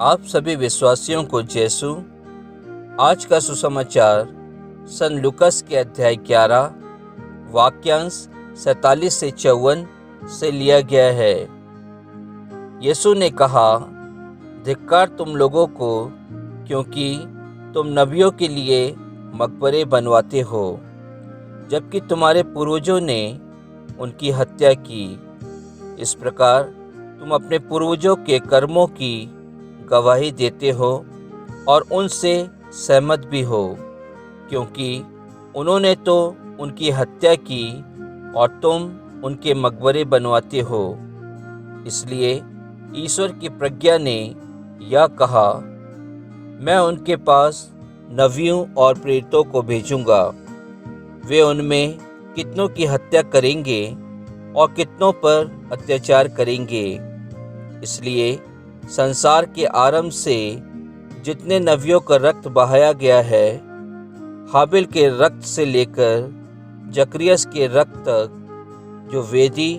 आप सभी विश्वासियों को जयसु। आज का सुसमाचार सन लूकस के अध्याय 11 वाक्यांश 47 से 54 से लिया गया है। यीशु ने कहा, धिक्कार तुम लोगों को, क्योंकि तुम नबियों के लिए मकबरे बनवाते हो, जबकि तुम्हारे पूर्वजों ने उनकी हत्या की। इस प्रकार तुम अपने पूर्वजों के कर्मों की गवाही देते हो और उनसे सहमत भी हो, क्योंकि उन्होंने तो उनकी हत्या की और तुम उनके मकबरे बनवाते हो। इसलिए ईश्वर की प्रज्ञा ने यह कहा, मैं उनके पास नबियों और प्रेरितों को भेजूंगा। वे उनमें कितनों की हत्या करेंगे और कितनों पर अत्याचार करेंगे। इसलिए संसार के आरंभ से जितने नबियों का रक्त बहाया गया है, हाबिल के रक्त से लेकर जकरियस के रक्त तक, जो वेदी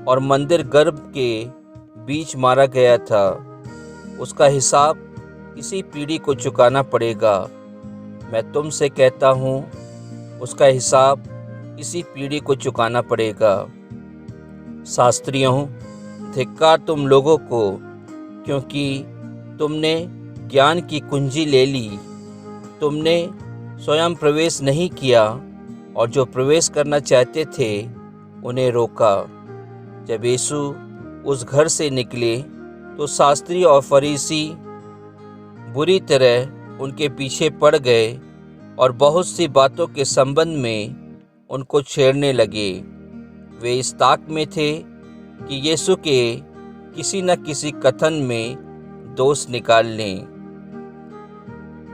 और मंदिर गर्भ के बीच मारा गया था, उसका हिसाब इसी पीढ़ी को चुकाना पड़ेगा। मैं तुमसे कहता हूँ, उसका हिसाब इसी पीढ़ी को चुकाना पड़ेगा। शास्त्रियों, धिक्कार तुम लोगों को, क्योंकि तुमने ज्ञान की कुंजी ले ली। तुमने स्वयं प्रवेश नहीं किया और जो प्रवेश करना चाहते थे उन्हें रोका। जब यीशु उस घर से निकले तो शास्त्री और फरीसी बुरी तरह उनके पीछे पड़ गए और बहुत सी बातों के संबंध में उनको छेड़ने लगे। वे इस ताक में थे कि यीशु के किसी न किसी कथन में दोष निकाल लें।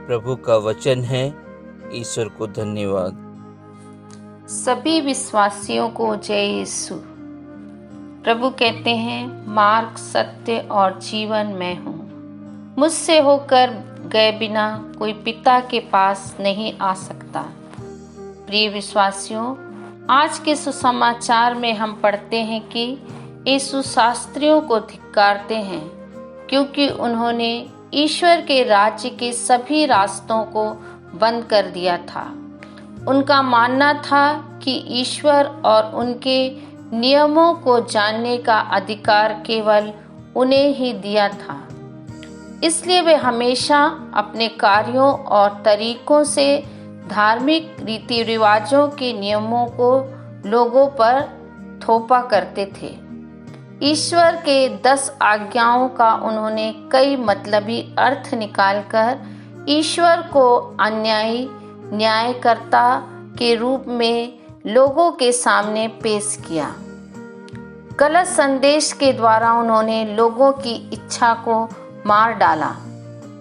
प्रभु का वचन है। ईश्वर को धन्यवाद। सभी विश्वासियों को जय यीशु। प्रभु कहते हैं, मार्ग, सत्य और जीवन मैं हूँ। मुझसे होकर गए बिना कोई पिता के पास नहीं आ सकता। प्रिय विश्वासियों, आज के सुसमाचार में हम पढ़ते हैं कि यीशु शास्त्रियों को धिक्कारते हैं, क्योंकि उन्होंने ईश्वर के राज्य के सभी रास्तों को बंद कर दिया था। उनका मानना था कि ईश्वर और उनके नियमों को जानने का अधिकार केवल उन्हें ही दिया था। इसलिए वे हमेशा अपने कार्यों और तरीकों से धार्मिक रीति रिवाजों के नियमों को लोगों पर थोपा करते थे। ईश्वर के 10 आज्ञाओं का उन्होंने कई मतलबी अर्थ निकालकर ईश्वर को अन्यायी न्यायकर्ता के रूप में लोगों के सामने पेश किया। गलत संदेश के द्वारा उन्होंने लोगों की इच्छा को मार डाला।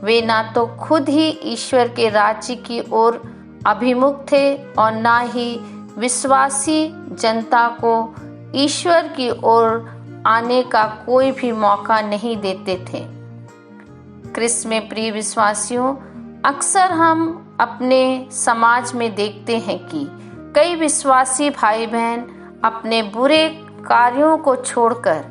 वे ना तो खुद ही ईश्वर के राज्य की ओर अभिमुख थे और ना ही विश्वासी जनता को ईश्वर की ओर आने का कोई भी मौका नहीं देते थे। क्रिस्त में प्रिय विश्वासियों, अक्सर हम अपने समाज में देखते हैं कि कई विश्वासी भाई बहन अपने बुरे कार्यों को छोड़कर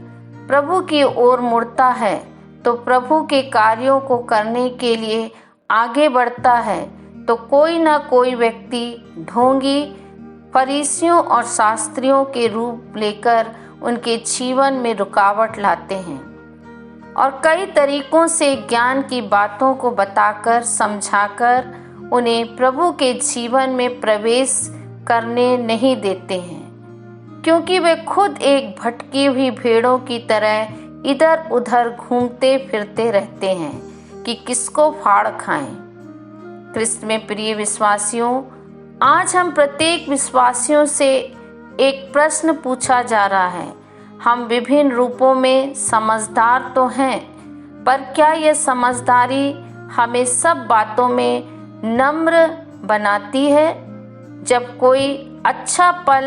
प्रभु की ओर मुड़ता है तो प्रभु के कार्यों को करने के लिए आगे बढ़ता है, तो कोई ना कोई व्यक्ति ढोंगी फरीसियों और शास्त्रियों के रूप लेकर उनके जीवन में रुकावट लाते हैं और कई तरीकों से ज्ञान की बातों को बताकर समझाकर उन्हें प्रभु के जीवन में प्रवेश करने नहीं देते हैं, क्योंकि वे खुद एक भटकी हुई भेड़ों की तरह इधर उधर घूमते फिरते रहते हैं कि किसको फाड़ खाएं। क्रिस्त में प्रिय विश्वासियों, आज हम प्रत्येक विश्वासियों से एक प्रश्न पूछा जा रहा है। हम विभिन्न रूपों में समझदार तो हैं, पर क्या यह समझदारी हमें सब बातों में नम्र बनाती है? जब कोई अच्छा पल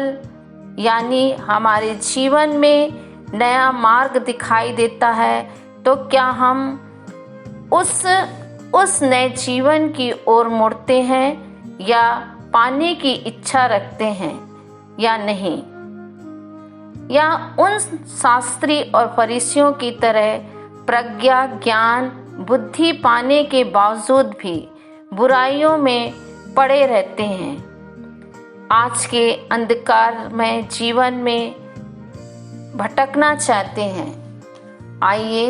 यानी हमारे जीवन में नया मार्ग दिखाई देता है, तो क्या हम उस नए जीवन की ओर मुड़ते हैं या पाने की इच्छा रखते हैं या नहीं? या उन शास्त्री और फरीसियों की तरह प्रज्ञा, ज्ञान बुद्धि पाने के बावजूद भी बुराइयों में पड़े रहते हैं। आज के अंधकारमय जीवन में भटकना चाहते हैं। आइए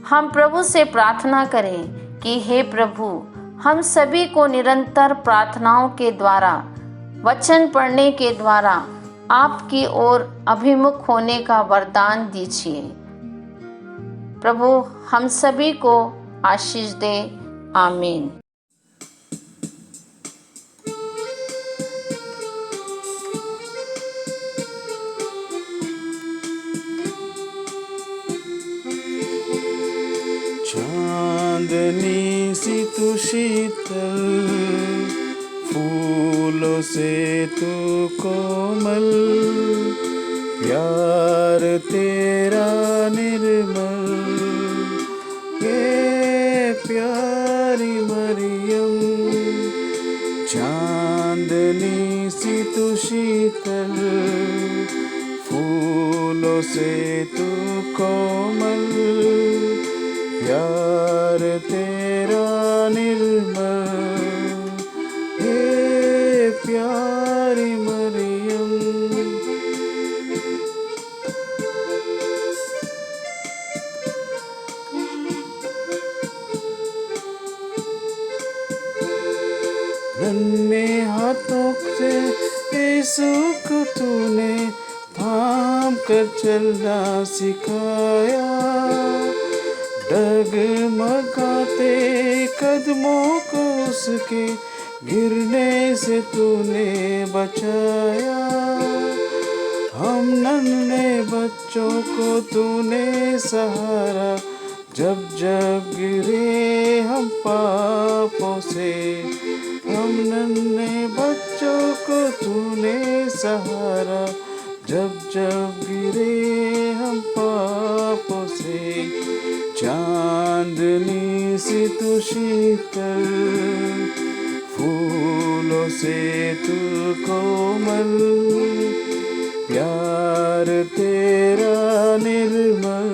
हम प्रभु से प्रार्थना करें कि हे प्रभु, हम सभी को निरंतर प्रार्थनाओं के द्वारा, वचन पढ़ने के द्वारा आपकी ओर अभिमुख होने का वरदान दीजिए। प्रभु हम सभी को आशीष दे। आमीन। चांदनी सी तू शीतल, फूलों से तू कोमल, प्यार तेरा निर्मल, ये प्यारी मरियम। चांदनी सी तू शीतल, फूलों से तू कोमल, प्यार तेरा निर्मल, हे प्यारी मरियम। नन्हे हाथों से यीशु को तूने थाम कर चलना सिखाया, डगमगाते कदमों को उसके गिरने से तूने बचाया। हम नन्हे बच्चों को तूने सहारा, जब जब गिरे हम पापों से। हम नन्हे बच्चों को तूने सहारा, जब जब गिरे हम पापों से। चांदनी सी तू शीतल, फूलों से तू कोमल, प्यार तेरा निर्मल,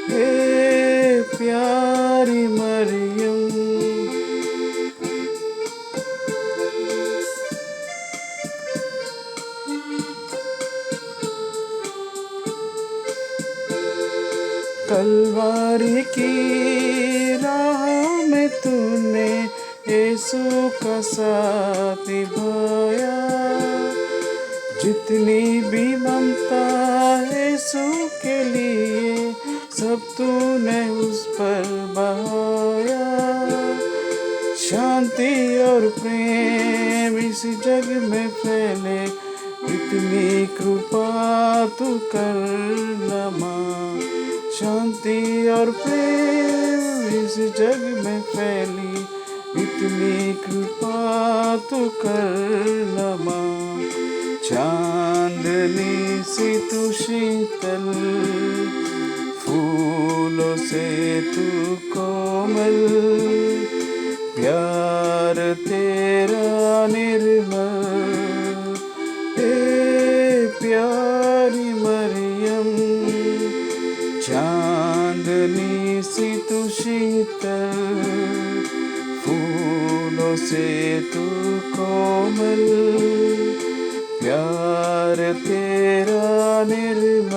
हे प्यारी मरियम। कलवारी की राह में तूने यीशु का साथ निभाया, जितनी भी ममता यीशु के लिए सब तूने उस पर बहाया। शांति और प्रेम इस जग में फैले, इतनी कृपा तू करना माँ। शांति और प्रेम इस जग में फैली, इतनी कृपा तू करना माँ। चांदनी सी तू शीतल, फूलों से तू कोमल, प्यार तेरा निर्मल, हे प्यारी मरियम। चांदनी सी तू शीतल, फूलों से तू कोमल, प्यार तेरा निर्मल,